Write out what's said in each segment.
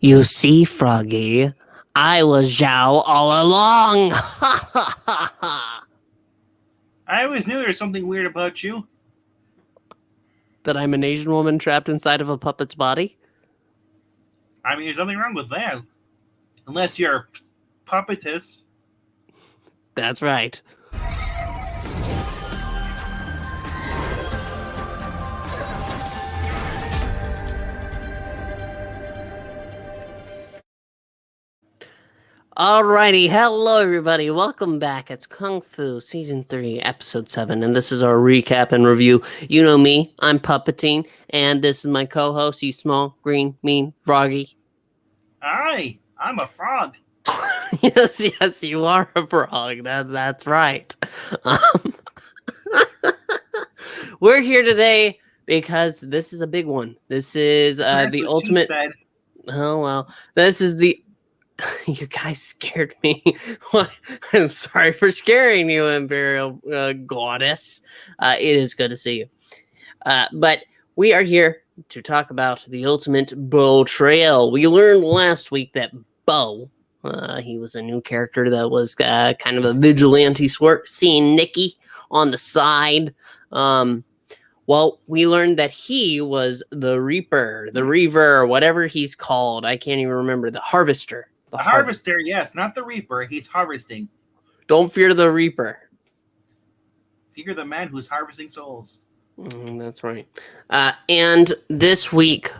You see, Froggy, I was Xiao all along. I always knew there was something weird about you. That I'm an Asian woman trapped inside of a puppet's body? I mean, there's nothing wrong with that. Unless you're a puppetess. That's right. Alrighty, hello everybody, welcome back. It's Kung Fu Season 3, Episode 7, and this is our recap and review. You know me, I'm Puppeting, and this is my co-host, you small, green, mean, froggy. Hi, I'm a frog. yes, you are a frog, that's right. We're here today because this is a big one. This is the ultimate... Said. Oh, well, this is the... You guys scared me. I'm sorry for scaring you, Imperial Goddess. It is good to see you. But we are here to talk about the ultimate Bo-trayal. We learned last week that Bo, he was a new character that was kind of a vigilante sort, seeing Nicky on the side. Well, we learned that he was the Reaver, whatever he's called. I can't even remember. The Harvester. The harvester, yes, not the reaper. He's harvesting. Don't fear the Reaper. Fear the man who's harvesting souls. That's right. And this week,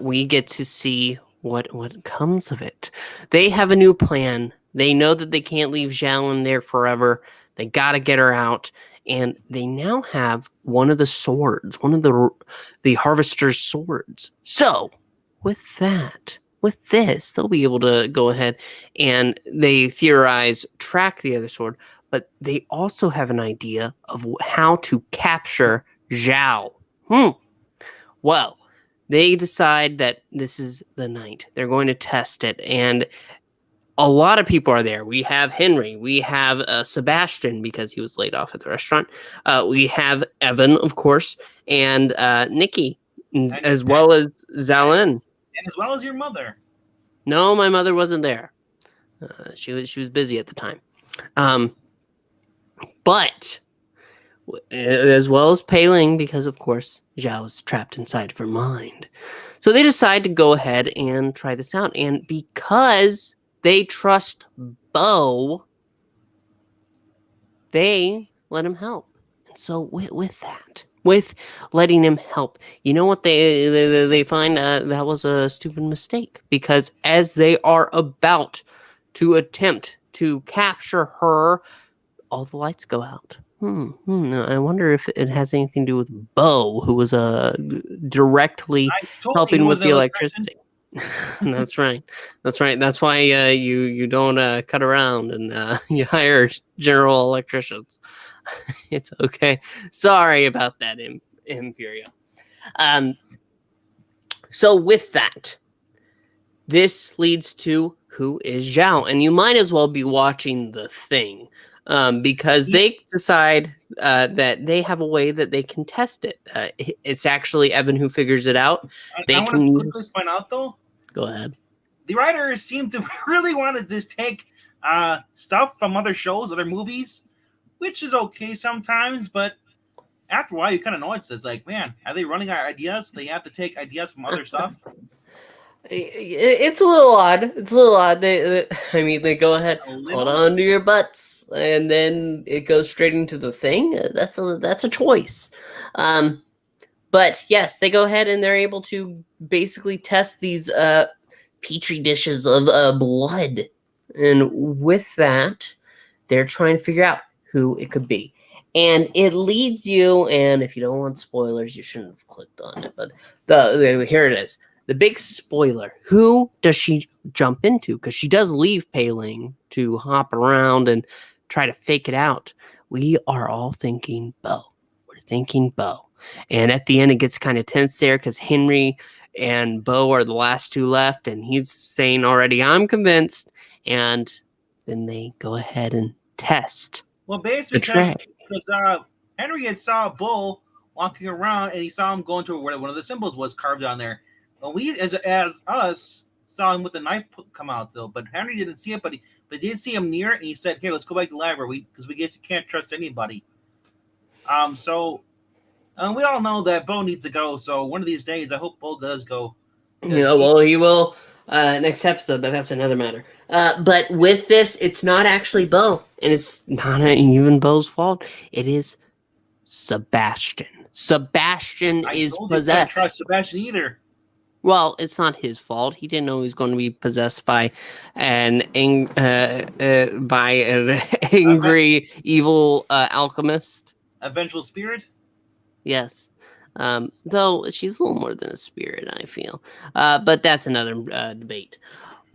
we get to see what comes of it. They have a new plan. They know that they can't leave Xiao in there forever. They got to get her out. And they now have one of the swords, one of the harvester's swords. So, with this, they'll be able to go ahead and they theorize track the other sword, but they also have an idea of how to capture Xiao. Well, they decide that this is the night. They're going to test it, and a lot of people are there. We have Henry. We have Sebastian, because he was laid off at the restaurant. We have Evan, of course, and Nicky, as well as Zalin. And as well as your mother. No, my mother wasn't there. She was busy at the time. But as well as Pei-Ling, because of course Xiao is trapped inside of her mind. So they decide to go ahead and try this out. And because they trust Bo, they let him help. And so with that, with letting him help, you know what they find? That was a stupid mistake, because as they are about to attempt to capture her, all the lights go out. I wonder if it has anything to do with Bo, who was directly helping with the electricity. That's right. That's why you don't cut around and you hire general electricians. It's okay. Sorry about that, Imperial. So with that, this leads to who is Xiao, and you might as well be watching The Thing, because they decide that they have a way that they can test it. It's actually Evan who figures it out. I want to quickly point out, though. Go ahead. The writers seem to really want to just take stuff from other shows, other movies, which is okay sometimes, but after a while you kind of know it's like, man, are they running out of ideas? They have to take ideas from other stuff. It's a little odd. They go ahead, hold on to your butts, and then it goes straight into The Thing. That's a choice. But yes, they go ahead and they're able to basically test these petri dishes of blood, and with that, they're trying to figure out who it could be. And it leads you, and if you don't want spoilers, you shouldn't have clicked on it, but here it is. The big spoiler. Who does she jump into? Because she does leave Pei-Ling to hop around and try to fake it out. We are all thinking Bo. We're thinking Bo. And at the end, it gets kind of tense there because Henry and Bo are the last two left, and he's saying already, I'm convinced. And then they go ahead and test. Well, basically, because Henry had saw Bo walking around, and he saw him going to where one of the symbols was carved on there. Well, we, as us, saw him with the knife come out though. But Henry didn't see it, but he did see him near it, and he said, "Here, let's go back to the library because we guess you can't trust anybody." So we all know that Bo needs to go. So one of these days, I hope Bo does go. Yeah, well, he will next episode, but that's another matter. But with this, it's not actually Bo, and it's not even Bo's fault. It is Sebastian. Sebastian is told you couldn't possessed. trust Sebastian either. Well, it's not his fault. He didn't know he was going to be possessed by an angry, evil alchemist. A vengeful spirit. Yes. Though she's a little more than a spirit, I feel. But that's another debate.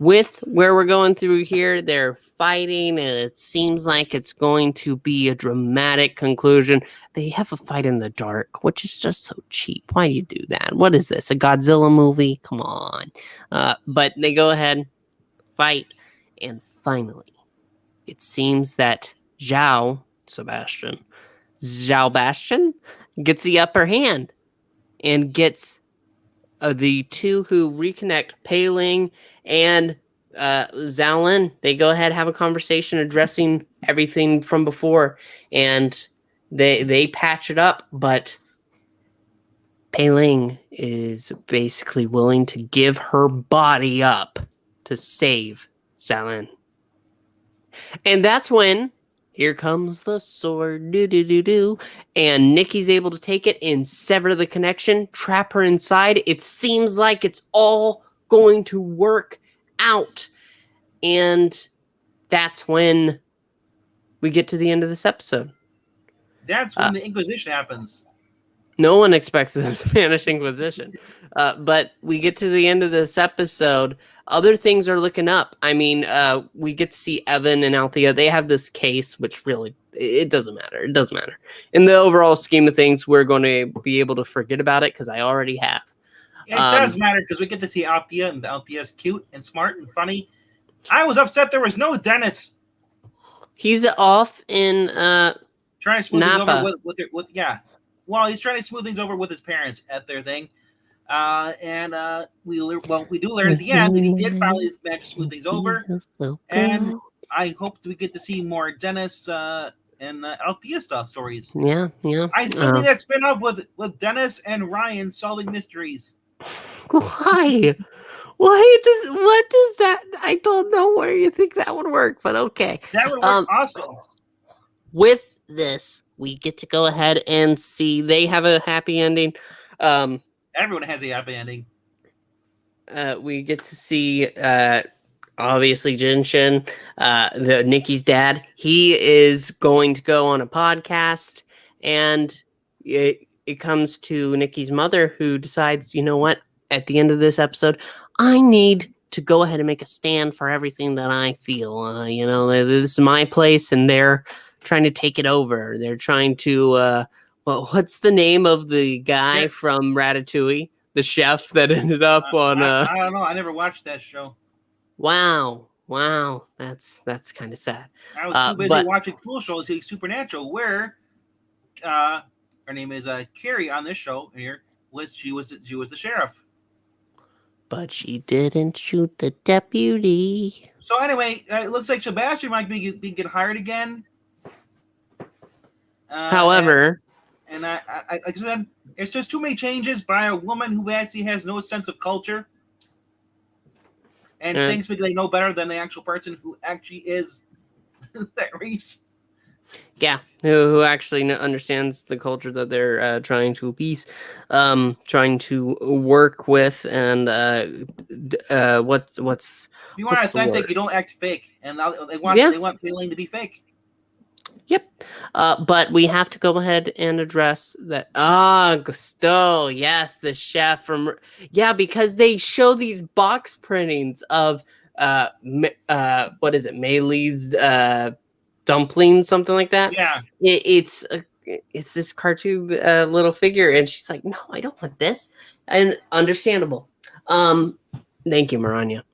With where we're going through here, they're fighting, and it seems like it's going to be a dramatic conclusion. They have a fight in the dark, which is just so cheap. Why do you do that? What is this, a Godzilla movie? Come on. But they go ahead, fight, and finally, it seems that Xiao Bastion gets the upper hand and gets the two who reconnect, Pei Ling and Xiaolin. They go ahead, have a conversation addressing everything from before, and they patch it up, but Pei Ling is basically willing to give her body up to save Xiaolin. And that's when here comes the sword, do-do-do-do, and Nicky's able to take it and sever the connection, trap her inside. It seems like it's all going to work out. And that's when we get to the end of this episode. That's when the Inquisition happens. No one expects the Spanish Inquisition. But we get to the end of this episode. Other things are looking up. I mean, we get to see Evan and Althea. They have this case, which really, it doesn't matter. It doesn't matter. In the overall scheme of things, we're going to be able to forget about it because I already have. It does matter because we get to see Althea, and Althea's cute and smart and funny. I was upset there was no Dennis. He's off in trying to smooth Napa. things over with yeah. Well, he's trying to smooth things over with his parents at their thing. We do learn at the end that he did finally manage to smooth things over. And I hope we get to see more Dennis and Althea stories. Yeah. I still need that spinoff with Dennis and Ryan solving mysteries. Why? What does that? I don't know where you think that would work, but okay. That would work awesome. With this, we get to go ahead and see they have a happy ending. Everyone has a happy ending. We get to see obviously Jinshin, the Nicky's dad. He is going to go on a podcast, and it comes to Nicky's mother, who decides, you know what? At the end of this episode, I need to go ahead and make a stand for everything that I feel. This is my place, and they're trying to take it over. They're trying to, what's the name of the guy from Ratatouille? The chef that ended up on... I don't know. I never watched that show. Wow. That's kind of sad. I was too busy watching cool shows like Supernatural, where her name is Carrie on this show here. She was the sheriff. But she didn't shoot the deputy. So anyway, it looks like Sebastian might be getting hired again. However, and I like I said, it's just too many changes by a woman who actually has no sense of culture and thinks they know better than the actual person who actually is that race. Yeah, who actually understands the culture that they're trying to appease, trying to work with, and what's if you want authentic, you don't act fake, and they want Pei-Ling to be fake. Yep, but we have to go ahead and address that. Gusteau, yes, the chef from because they show these box printings of what is it, Meili's dumpling, something like that. Yeah, it's this cartoon little figure, and she's like, no, I don't want this. And understandable. Thank you, Maranya.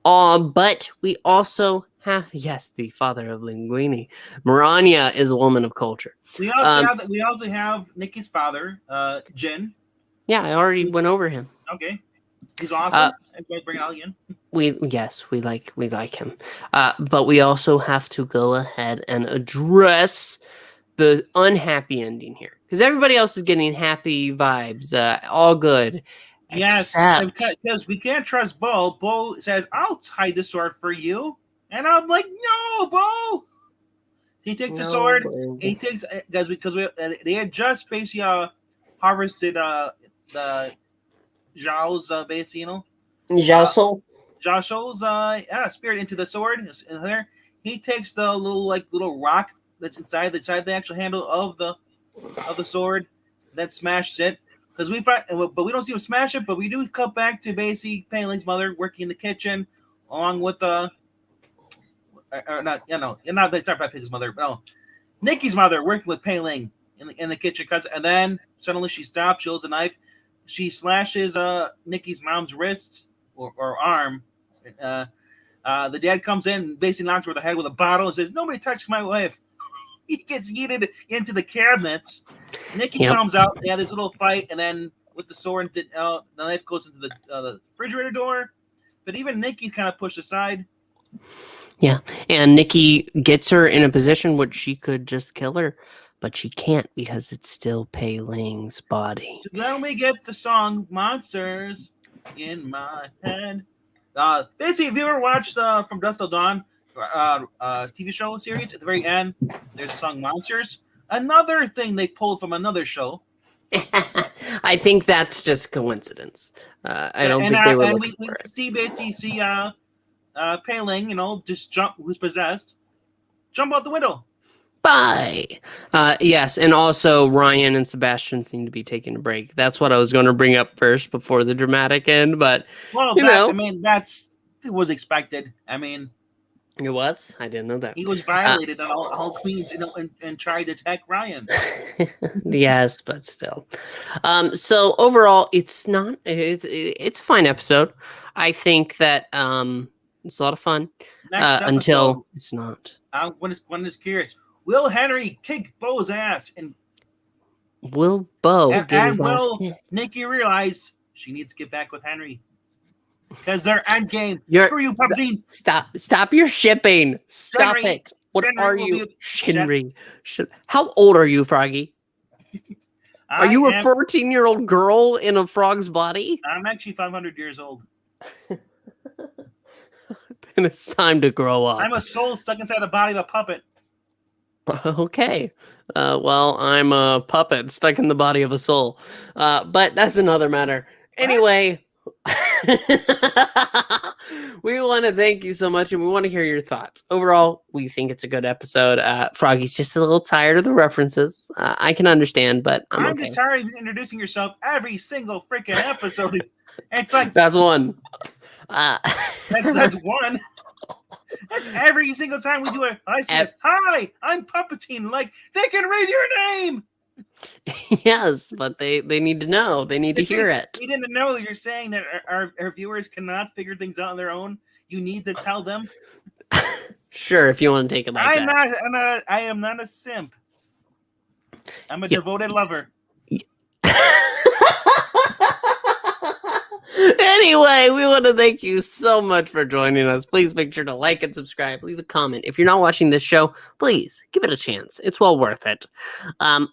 But we also have, the father of Linguini. Maranya is a woman of culture. We also have Nicky's father, Jin. Yeah, I already went over him. Okay, he's awesome. I'm going to bring it out again. we like him, but we also have to go ahead and address the unhappy ending here because everybody else is getting happy vibes, all good, Yes, except because we can't trust Bo. Bo says, "I'll tie the sword for you," and I'm like, "No, Bo." He takes the no. sword. He takes because they had just basically harvested the Xiao's basically uh Xiao. Joshua's spirit into the sword in there. He takes the little rock that's inside the actual handle of the sword, then smashes it. Because we find, but we don't see him smash it. But we do cut back to basically Palin's mother working in the kitchen, along with or not, not the sorry, Pig's mother, no, Nicky's mother working with Paling in the kitchen. And then suddenly she stops. She holds a knife. She slashes Nicky's mom's wrist or arm. Uh, the dad comes in and basically knocks her over the head with a bottle and says, "Nobody touched my wife." He gets yeeted into the cabinets. Nicky comes out. They have this little fight, and then with the sword, the knife goes into the refrigerator door. But even Nicky's kind of pushed aside. Yeah, and Nicky gets her in a position which she could just kill her, but she can't because it's still Pei Ling's body. So then we get the song "Monsters in My Head." Basically, if you ever watched From Dusk Till Dawn TV show series, at the very end, there's the song "Monsters." Another thing they pulled from another show. I think that's just coincidence. I don't think they were looking for it. Basically see Pei Ling, just jump, who's possessed, jump out the window. Bye. Yes, and also Ryan and Sebastian seem to be taking a break. That's what I was going to bring up first before the dramatic end, but it was expected. I mean, it was. I didn't know that. He was violated on all Queens, and tried to attack Ryan. Yes, but still. So overall, it's not. It's a fine episode. I think that it's a lot of fun. Next episode, until it's not. One is curious. Will Henry kick Bo's ass, and will Bo get his last kick? Nicky realize she needs to get back with Henry? Because they're endgame. Screw you, PUBG. Stop your shipping. Stop Henry, it. What Henry are you? Henry. How old are you, Froggy? Are you a 14-year-old girl in a frog's body? I'm actually 500 years old. And it's time to grow up. I'm a soul stuck inside the body of a puppet. Okay. Well, I'm a puppet stuck in the body of a soul. But that's another matter. Anyway... we want to thank you so much, and we want to hear your thoughts. Overall, we think it's a good episode. Froggy's just a little tired of the references. I can understand, but I'm okay. Just tired of introducing yourself every single freaking episode. It's like that's one. That's one. That's every single time we do it. Hi, I'm Puppeteen. Like, they can read your name. Yes, but they need to know. They need to hear it. We didn't know you're saying that our viewers cannot figure things out on their own. You need to tell them. Sure, if you want to take it like that. I am not a simp. I'm a devoted lover. Anyway, we want to thank you so much for joining us. Please make sure to like and subscribe. Leave a comment. If you're not watching this show, please give it a chance. It's well worth it.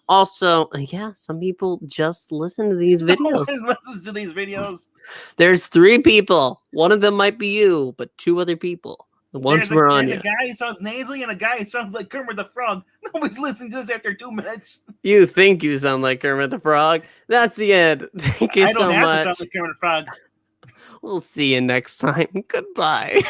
Also, some people just listen to these videos. Listen to these videos. There's 3 people. One of them might be you, but 2 other people. Once we're on, there's a guy who sounds nasally and a guy who sounds like Kermit the Frog. Nobody's listening to this after 2 minutes. You think you sound like Kermit the Frog? That's the end. Thank you so much. I don't have to sound like Kermit the Frog. We'll see you next time. Goodbye.